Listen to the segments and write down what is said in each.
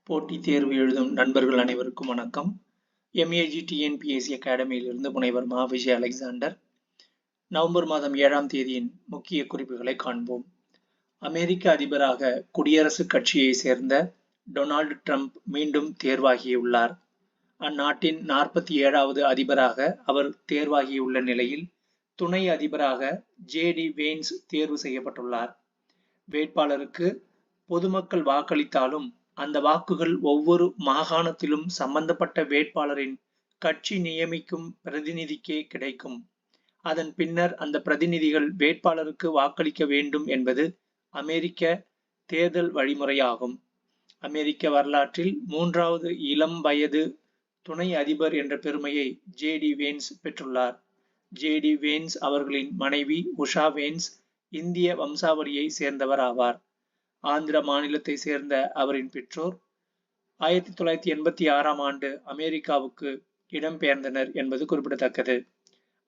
போட்டித் தேர்வு எழுதும் நண்பர்கள் அனைவருக்கும் வணக்கம். MEAG TNPSC அகாடமியிலிருந்து முனைவர் மா. விஜய் அலெக்சாண்டர். நவம்பர் மாதம் 7ஆம் தேதியின் முக்கிய குறிப்புகளை காண்போம். அமெரிக்க அதிபராக குடியரசுக் கட்சியைச் சேர்ந்த டொனால்டு டிரம்ப் மீண்டும் தேர்வாகியுள்ளார். அந்நாட்டின் 47வது அதிபராக அவர் தேர்வாகியுள்ள நிலையில் துணை அதிபராக JD Vance தேர்வு செய்யப்பட்டுள்ளார். வேட்பாளருக்கு பொதுமக்கள் வாக்களித்தாலும் அந்த வாக்குகள் ஒவ்வொரு மாகாணத்திலும் சம்பந்தப்பட்ட வேட்பாளரின் கட்சி நியமிக்கும் பிரதிநிதிக்கே கிடைக்கும். அதன் பின்னர் அந்த பிரதிநிதிகள் வேட்பாளருக்கு வாக்களிக்க வேண்டும் என்பது அமெரிக்க தேர்தல் வழிமுறையாகும். அமெரிக்க வரலாற்றில் 3வது இளம் வயது துணை அதிபர் என்ற பெருமையை JD Vance பெற்றுள்ளார். JD Vance அவர்களின் மனைவி உஷா வேன்ஸ் இந்திய வம்சாவளியை சேர்ந்தவர் ஆவார். ஆந்திர மாநிலத்தை சேர்ந்த அவரின் பெற்றோர் 1986ஆம் ஆண்டு அமெரிக்காவுக்கு இடம்பெயர்ந்தனர் என்பது குறிப்பிடத்தக்கது.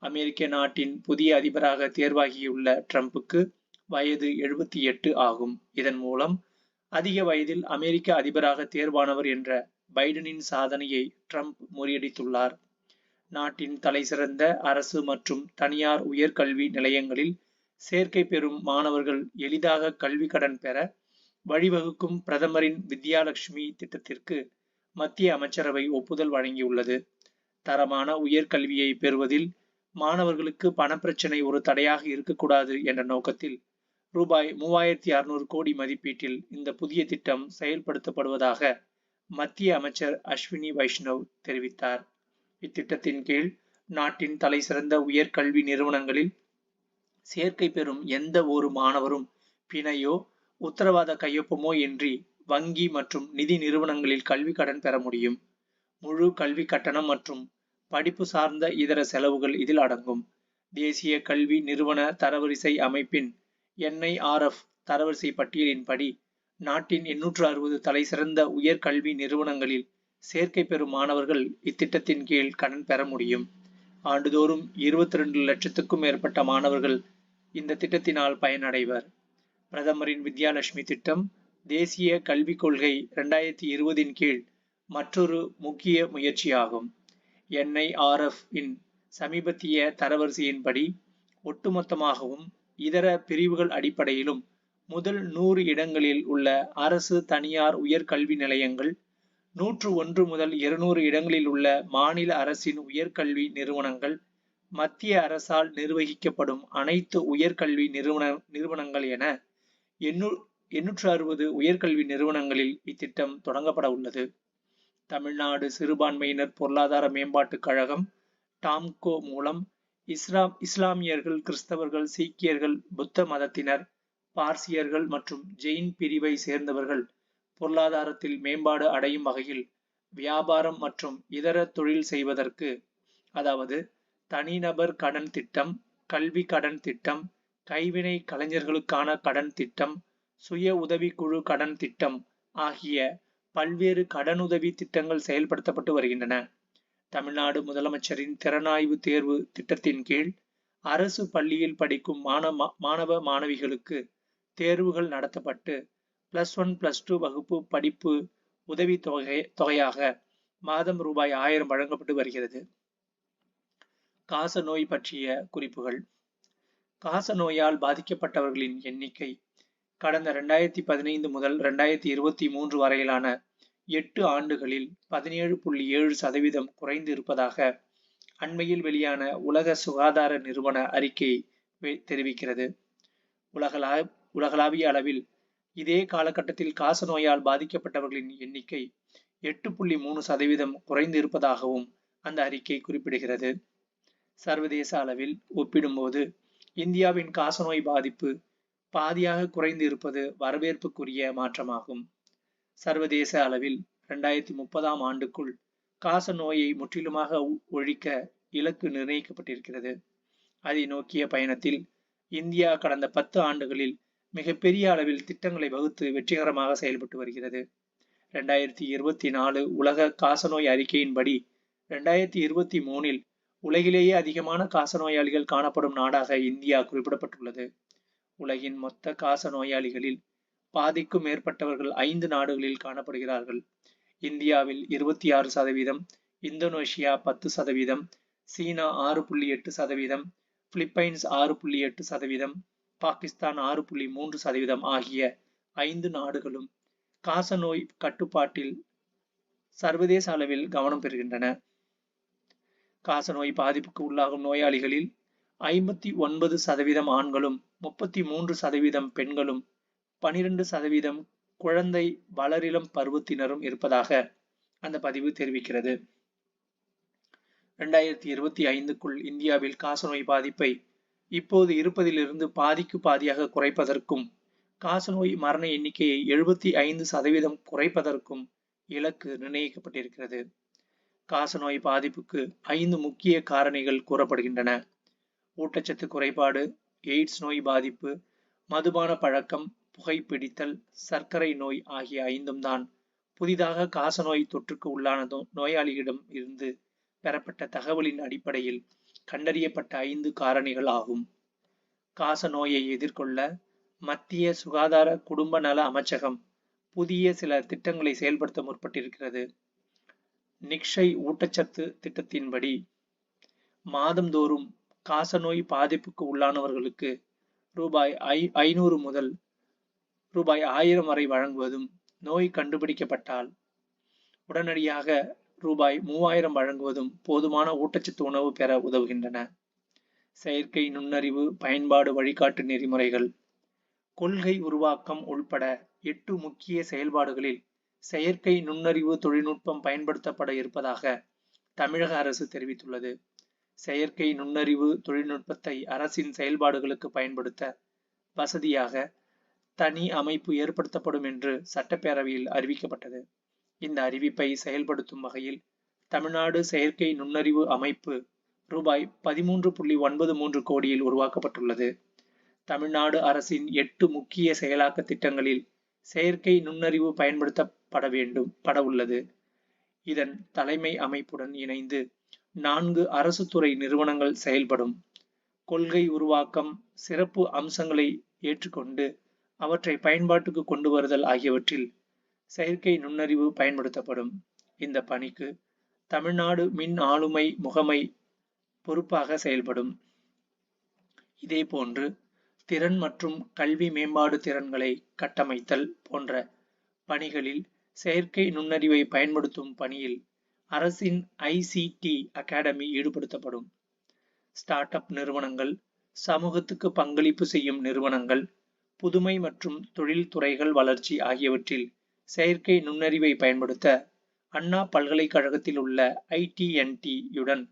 அமெரிக்க நாட்டின் புதிய அதிபராக தேர்வாகியுள்ள டிரம்புக்கு வயது 78 ஆகும். இதன் மூலம் அதிக வயதில் அமெரிக்க அதிபராக தேர்வானவர் என்ற பைடனின் சாதனையை டிரம்ப் முறியடித்துள்ளார். நாட்டின் தலைசிறந்த அரசு மற்றும் தனியார் உயர்கல்வி நிலையங்களில் சேர்க்கை பெறும் மாணவர்கள் எளிதாக கல்வி கடன் பெற வழிவகுக்கும் பிரதமரின் வித்யாலட்சுமி திட்டத்திற்கு மத்திய அமைச்சரவை ஒப்புதல் வழங்கியுள்ளது. தரமான உயர்கல்வியை பெறுவதில் மாணவர்களுக்கு பணப்பிரச்சினை ஒரு தடையாக இருக்கக்கூடாது என்ற நோக்கத்தில் ரூபாய் 3600 கோடி மதிப்பீட்டில் இந்த புதிய திட்டம் செயல்படுத்தப்படுவதாக மத்திய அமைச்சர் அஸ்வினி வைஷ்ணவ் தெரிவித்தார். இத்திட்டத்தின் கீழ் நாட்டின் தலைசிறந்த உயர்கல்வி நிறுவனங்களில் சேர்க்கை பெறும் எந்த ஒரு மாணவரும் பிணையோ உத்தரவாத கையொப்பமோ இன்றி வங்கி மற்றும் நிதி நிறுவனங்களில் கல்வி கடன் பெற முடியும். முழு கல்வி கட்டணம் மற்றும் படிப்பு சார்ந்த இதர செலவுகள் இதில் அடங்கும். தேசிய கல்வி நிறுவன தரவரிசை அமைப்பின் NIRF தரவரிசை பட்டியலின்படி நாட்டின் 860 தலைசிறந்த உயர்கல்வி நிறுவனங்களில் சேர்க்கை பெறும் மாணவர்கள் இத்திட்டத்தின் கீழ் கடன் பெற முடியும். ஆண்டுதோறும் 22 லட்சத்துக்கும் மேற்பட்ட மாணவர்கள் இந்த திட்டத்தினால் பயனடைவர். பிரதமரின் வித்யாலட்சுமி திட்டம் தேசிய கல்விக் கொள்கை 2020 கீழ் மற்றொரு முக்கிய முயற்சியாகும். NIRF இன் சமீபத்திய தரவரிசையின்படி ஒட்டுமொத்தமாகவும் இதர பிரிவுகள் அடிப்படையிலும் முதல் 100 இடங்களில் உள்ள அரசு தனியார் உயர்கல்வி நிலையங்கள், 101 முதல் 200 இடங்களில் உள்ள மாநில அரசின் உயர்கல்வி நிறுவனங்கள், மத்திய அரசால் நிர்வகிக்கப்படும் அனைத்து உயர்கல்வி நிறுவனங்கள் என 860 உயர்கல்வி நிறுவனங்களில் இத்திட்டம் தொடங்கப்பட உள்ளது. தமிழ்நாடு சிறுபான்மையினர் பொருளாதார மேம்பாட்டுக் கழகம் டாம்கோ மூலம் இஸ்லாமியர்கள், கிறிஸ்தவர்கள், சீக்கியர்கள், புத்த மதத்தினர், பார்சியர்கள் மற்றும் ஜெயின் பிரிவை சேர்ந்தவர்கள் பொருளாதாரத்தில் மேம்பாடு அடையும் வகையில் வியாபாரம் மற்றும் இதர தொழில் செய்வதற்கு, அதாவது தனிநபர் கடன் திட்டம், கல்வி கடன் திட்டம், கைவினை கலைஞர்களுக்கான கடன் திட்டம், சுய உதவிக்குழு கடன் திட்டம் ஆகிய பல்வேறு கடனுதவி திட்டங்கள் செயல்படுத்தப்பட்டு வருகின்றன. தமிழ்நாடு முதலமைச்சரின் திறனாய்வு தேர்வு திட்டத்தின் கீழ் அரசு பள்ளியில் படிக்கும் மாணவ மாணவிகளுக்கு தேர்வுகள் நடத்தப்பட்டு +1 +2 வகுப்பு படிப்பு உதவி தொகையாக மாதம் ரூபாய் 1000 வழங்கப்பட்டு வருகிறது. காச நோய் பற்றிய குறிப்புகள். காச நோயால் பாதிக்கப்பட்டவர்களின் எண்ணிக்கை கடந்த 2015 முதல் 2023 வரையிலான 8 ஆண்டுகளில் 17.7% குறைந்து இருப்பதாக அண்மையில் வெளியான உலக சுகாதார நிறுவன அறிக்கை தெரிவிக்கிறது. உலகளாவிய அளவில் இதே காலகட்டத்தில் காச நோயால் பாதிக்கப்பட்டவர்களின் எண்ணிக்கை 8.3% குறைந்து இருப்பதாகவும் அந்த அறிக்கை குறிப்பிடுகிறது. சர்வதேச அளவில் ஒப்பிடும்போது இந்தியாவின் காசநோய் பாதிப்பு பாதியாக குறைந்து இருப்பது வரவேற்புக்குரிய மாற்றமாகும். சர்வதேச அளவில் 2030ஆம் ஆண்டுக்குள் காச நோயை முற்றிலுமாக ஒழிக்க இலக்கு நிர்ணயிக்கப்பட்டிருக்கிறது. அதை நோக்கிய பயணத்தில் இந்தியா கடந்த 10 ஆண்டுகளில் மிகப்பெரிய அளவில் திட்டங்களை வகுத்து வெற்றிகரமாக செயல்பட்டு வருகிறது. 2024 உலக காசநோய் அறிக்கையின்படி 2023இல் உலகிலேயே அதிகமான காசநோயாளிகள் காணப்படும் நாடாக இந்தியா குறிப்பிடப்பட்டுள்ளது. உலகின் மொத்த காச நோயாளிகளில் பாதிக்கும் மேற்பட்டவர்கள் 5 நாடுகளில் காணப்படுகிறார்கள். இந்தியாவில் 26%, இந்தோனேஷியா 10%, சீனா 6.8%, பிலிப்பைன்ஸ் 6.8%, பாகிஸ்தான் 6.3% ஆகிய 5 நாடுகளும் காசநோய் கட்டுப்பாட்டில் சர்வதேச அளவில் கவனம் பெறுகின்றன. காசநோய் பாதிப்புக்கு உள்ளாகும் நோயாளிகளில் 59% ஆண்களும், 33% பெண்களும், 12% குழந்தை வளரிளம் பருவத்தினரும் இருப்பதாக அந்த பதிவு தெரிவிக்கிறது. 2025க்குள் இந்தியாவில் காசநோய் பாதிப்பை இப்போது இருப்பதிலிருந்து பாதிக்கு பாதியாக குறைப்பதற்கும், காசநோய் மரண எண்ணிக்கையை 75% குறைப்பதற்கும் இலக்கு நிர்ணயிக்கப்பட்டிருக்கிறது. காசநோய் பாதிப்புக்கு 5 முக்கிய காரணிகள் கூறப்படுகின்றன. ஊட்டச்சத்து குறைபாடு, எய்ட்ஸ் நோய் பாதிப்பு, மதுபான பழக்கம், புகைப்பிடித்தல், சர்க்கரை நோய் ஆகிய 5ம் தான் புதிதாக காசநோய் தொற்றுக்கு உள்ளான நோயாளியிடம் இருந்து பெறப்பட்ட தகவலின் அடிப்படையில் கண்டறியப்பட்ட 5 காரணிகள் ஆகும். காசநோயை எதிர்கொள்ள மத்திய சுகாதார குடும்ப நல அமைச்சகம் புதிய சில திட்டங்களை செயல்படுத்த முற்பட்டிருக்கிறது. நிக்ஷய் ஊட்டச்சத்து திட்டத்தின்படி மாதந்தோறும் காசநோய் பாதிப்புக்கு உள்ளானவர்களுக்கு ரூபாய் 500 முதல் ரூபாய் 1000 வரை வழங்குவதும், நோய் கண்டுபிடிக்கப்பட்டால் உடனடியாக ரூபாய் 3000 வழங்குவதும் போதுமான ஊட்டச்சத்து உணவு பெற உதவுகின்றன. செயற்கை நுண்ணறிவு பயன்பாடு வழிகாட்டு நெறிமுறைகள். கொள்கை உருவாக்கம் உள்பட 8 முக்கிய செயல்பாடுகளில் செயற்கை நுண்ணறிவு தொழில்நுட்பம் பயன்படுத்தப்பட இருப்பதாக தமிழக அரசு தெரிவித்துள்ளது. செயற்கை நுண்ணறிவு தொழில்நுட்பத்தை அரசின் செயல்பாடுகளுக்கு பயன்படுத்த வசதியாக தனி அமைப்பு ஏற்படுத்தப்படும் என்று சட்டப்பேரவையில் அறிவிக்கப்பட்டது. இந்த அறிவிப்பை செயல்படுத்தும் வகையில் தமிழ்நாடு செயற்கை நுண்ணறிவு அமைப்பு ரூபாய் 13.93 கோடியில் உருவாக்கப்பட்டுள்ளது. தமிழ்நாடு அரசின் 8 முக்கிய செயலாக்க திட்டங்களில் செயற்கை நுண்ணறிவு பயன்படுத்தப்பட உள்ளது. இதன் தலைமை அமைப்புடன் இணைந்து 4 அரசு துறை நிறுவனங்கள் செயல்படும். கொள்கை உருவாக்கம், சிறப்பு அம்சங்களை ஏற்றுக்கொண்டு அவற்றை பயன்பாட்டுக்கு கொண்டு வருதல் ஆகியவற்றில் செயற்கை நுண்ணறிவு பயன்படுத்தப்படும். இந்த பணிக்கு தமிழ்நாடு மின் ஆளுமை முகமை பொறுப்பாக செயல்படும். இதேபோன்று திறன் மற்றும் கல்வி மேம்பாடு திறன்களை கட்டமைத்தல் போன்ற பணிகளில் செயற்கை நுண்ணறிவை பயன்படுத்தும் பணியில் அரசின் ICT அகாடமி ஈடுபடுத்தப்படும். ஸ்டார்ட் அப் நிறுவனங்கள், சமூகத்துக்கு பங்களிப்பு செய்யும் நிறுவனங்கள், புதுமை மற்றும் தொழில் துறைகள் வளர்ச்சி ஆகியவற்றில் செயற்கை நுண்ணறிவை பயன்படுத்த அண்ணா பல்கலைக்கழகத்தில் உள்ள ITNT-யுடன்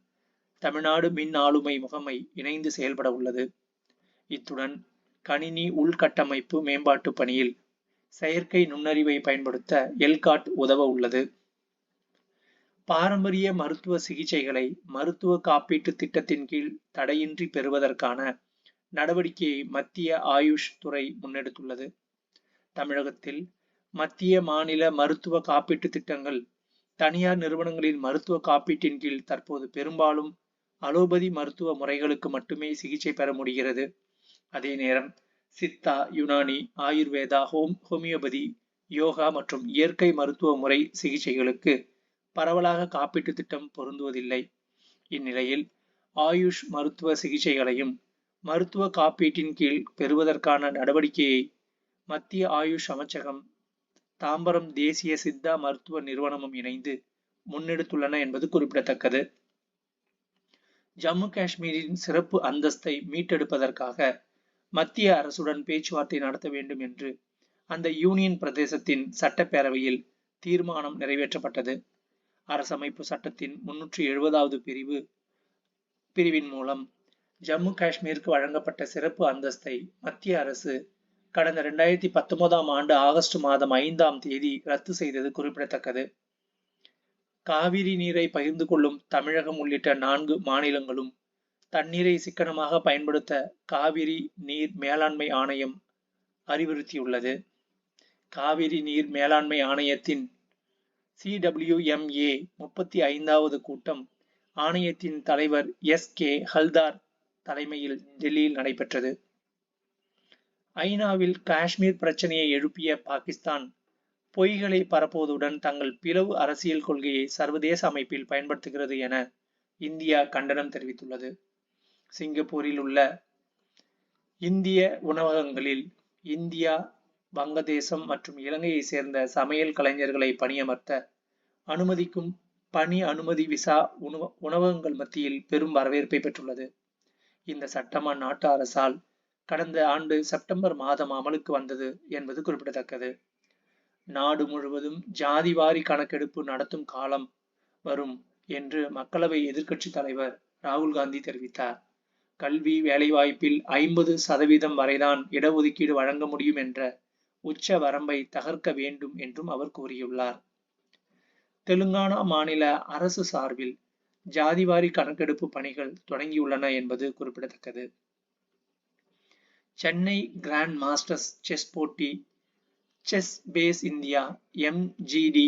தமிழ்நாடு மின் ஆளுமை முகமை இணைந்து செயல்பட உள்ளது. இத்துடன் கணினி உள்கட்டமைப்பு மேம்பாட்டு பணியில் செயற்கை நுண்ணறிவை பயன்படுத்த எல்காட் உதவ உள்ளது. பாரம்பரிய மருத்துவ சிகிச்சைகளை மருத்துவ காப்பீட்டு திட்டத்தின் கீழ் தடையின்றி பெறுவதற்கான நடவடிக்கையை மத்திய ஆயுஷ் துறை முன்னெடுத்துள்ளது. தமிழகத்தில் மத்திய மாநில மருத்துவ காப்பீட்டு திட்டங்கள் தனியார் நிறுவனங்களின் மருத்துவ காப்பீட்டின் கீழ் தற்போது பெரும்பாலும் அலோபதி மருத்துவ முறைகளுக்கு மட்டுமே சிகிச்சை பெற முடிகிறது. அதே நேரம் சித்தா, யுனானி, ஆயுர்வேதா, ஹோமியோபதி, யோகா மற்றும் இயற்கை மருத்துவ முறை சிகிச்சைகளுக்கு பரவலாக காப்பீட்டு திட்டம் பொருந்துவதில்லை. இந்நிலையில் ஆயுஷ் மருத்துவ சிகிச்சைகளையும் மருத்துவ காப்பீட்டின் கீழ் பெறுவதற்கான நடவடிக்கையை மத்திய ஆயுஷ் அமைச்சகம், தாம்பரம் தேசிய சித்தா மருத்துவ நிறுவனமும் இணைந்து முன்னெடுத்துள்ளன என்பது குறிப்பிடத்தக்கது. ஜம்மு காஷ்மீரின் சிறப்பு அந்தஸ்தை மீட்டெடுப்பதற்காக மத்திய அரசுடன் பேச்சுவார்த்தை நடத்த வேண்டும் என்று அந்த யூனியன் பிரதேசத்தின் சட்டப்பேரவையில் தீர்மானம் நிறைவேற்றப்பட்டது. அரசமைப்பு சட்டத்தின் 370வது பிரிவின் மூலம் ஜம்மு காஷ்மீருக்கு வழங்கப்பட்ட சிறப்பு அந்தஸ்தை மத்திய அரசு கடந்த 2019ஆம் ஆண்டு ஆகஸ்ட் மாதம் 5ஆம் தேதி ரத்து செய்தது குறிப்பிடத்தக்கது. காவிரி நீரை பகிர்ந்து கொள்ளும் தமிழகம் உள்ளிட்ட 4 மாநிலங்களும் தண்ணீரை சிக்கனமாக பயன்படுத்த காவிரி நீர் மேலாண்மை ஆணையம் அறிவுறுத்தியுள்ளது. காவிரி நீர் மேலாண்மை ஆணையத்தின் CWMA 35வது கூட்டம் ஆணையத்தின் தலைவர் SK ஹல்தார் தலைமையில் டெல்லியில் நடைபெற்றது. ஐநாவில் காஷ்மீர் பிரச்சனையை எழுப்பிய பாகிஸ்தான் பொய்களை பரப்புவதுடன் தங்கள் பிளவு அரசியல் கொள்கையை சர்வதேச அமைப்பில் பயன்படுத்துகிறது என இந்தியா கண்டனம் தெரிவித்துள்ளது. சிங்கப்பூரில் உள்ள இந்திய உணவகங்களில் இந்தியா, வங்கதேசம் மற்றும் இலங்கையை சேர்ந்த சமையல் கலைஞர்களை பணியமர்த்த அனுமதிக்கும் பணி அனுமதி விசா உணவகங்கள் மத்தியில் பெரும் வரவேற்பை பெற்றுள்ளது. இந்த சட்டம் அந்நாட்டு அரசால் கடந்த ஆண்டு செப்டம்பர் மாதம் அமலுக்கு வந்தது என்பது குறிப்பிடத்தக்கது. நாடு முழுவதும் ஜாதிவாரி கணக்கெடுப்பு நடத்தும் காலம் வரும் என்று மக்களவை எதிர்க்கட்சி தலைவர் ராகுல் காந்தி தெரிவித்தார். கல்வி வேலைவாய்ப்பில் 50% வரைதான் இடஒதுக்கீடு வழங்க முடியும் என்ற உச்ச வரம்பை தகர்க்க வேண்டும் என்றும் அவர் கூறியுள்ளார். தெலுங்கானா மாநில அரசு சார்பில் ஜாதிவாரி கணக்கெடுப்பு பணிகள் தொடங்கியுள்ளன என்பது குறிப்பிடத்தக்கது. சென்னை கிராண்ட் மாஸ்டர்ஸ் செஸ் போட்டி chess base India, MGD,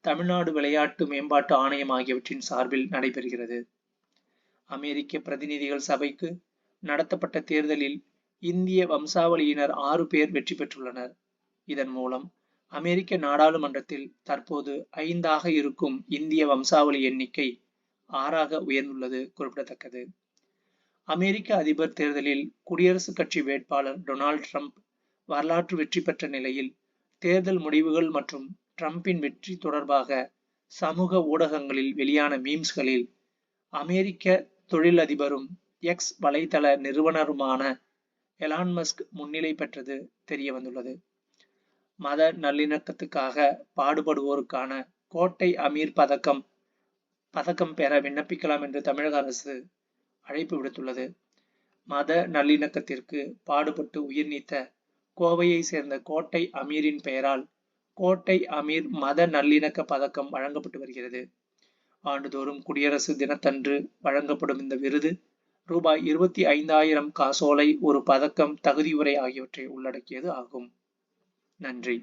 Tamil Nadu விளையாட்டு மேம்பாட்டு ஆணையம் ஆகியவற்றின் சார்பில் நடைபெறுகிறது. அமெரிக்க பிரதிநிதிகள் சபைக்கு நடத்தப்பட்ட தேர்தலில் இந்திய வம்சாவளியினர் 6 பேர் வெற்றி பெற்றுள்ளனர். இதன் மூலம் அமெரிக்க நாடாளுமன்றத்தில் தற்போது 5ஆக இருக்கும் இந்திய வம்சாவளி எண்ணிக்கை 6ஆக உயர்ந்துள்ளது குறிப்பிடத்தக்கது. அமெரிக்க அதிபர் தேர்தலில் குடியரசுக் கட்சி வேட்பாளர் டொனால்ட் ட்ரம்ப் வரலாற்று வெற்றி பெற்ற நிலையில் தேர்தல் முடிவுகள் மற்றும் ட்ரம்பின் வெற்றி தொடர்பாக சமூக ஊடகங்களில் வெளியான மீம்ஸ்களில் அமெரிக்க தொழிலதிபரும் எக்ஸ் வலைதள நிறுவனருமான எலான் மஸ்க் முன்னிலை பெற்றது தெரிய வந்துள்ளது. மத நல்லிணக்கத்துக்காக பாடுபடுவோருக்கான கோட்டை அமீர் பதக்கம் பெற விண்ணப்பிக்கலாம் என்று தமிழக அரசு அழைப்பு விடுத்துள்ளது. மத நல்லிணக்கத்திற்கு பாடுபட்டு உயிர் நீத்த கோவையை சேர்ந்த கோட்டை அமீரின் பெயரால் கோட்டை அமீர் மத நல்லிணக்க பதக்கம் வழங்கப்பட்டு வருகிறது. ஆண்டுதோறும் குடியரசு தினத்தன்று வழங்கப்படும் இந்த விருது ரூபாய் 25,000 காசோலை, ஒரு பதக்கம், தகுதியுரை ஆகியவற்றை உள்ளடக்கியது ஆகும். நன்றி.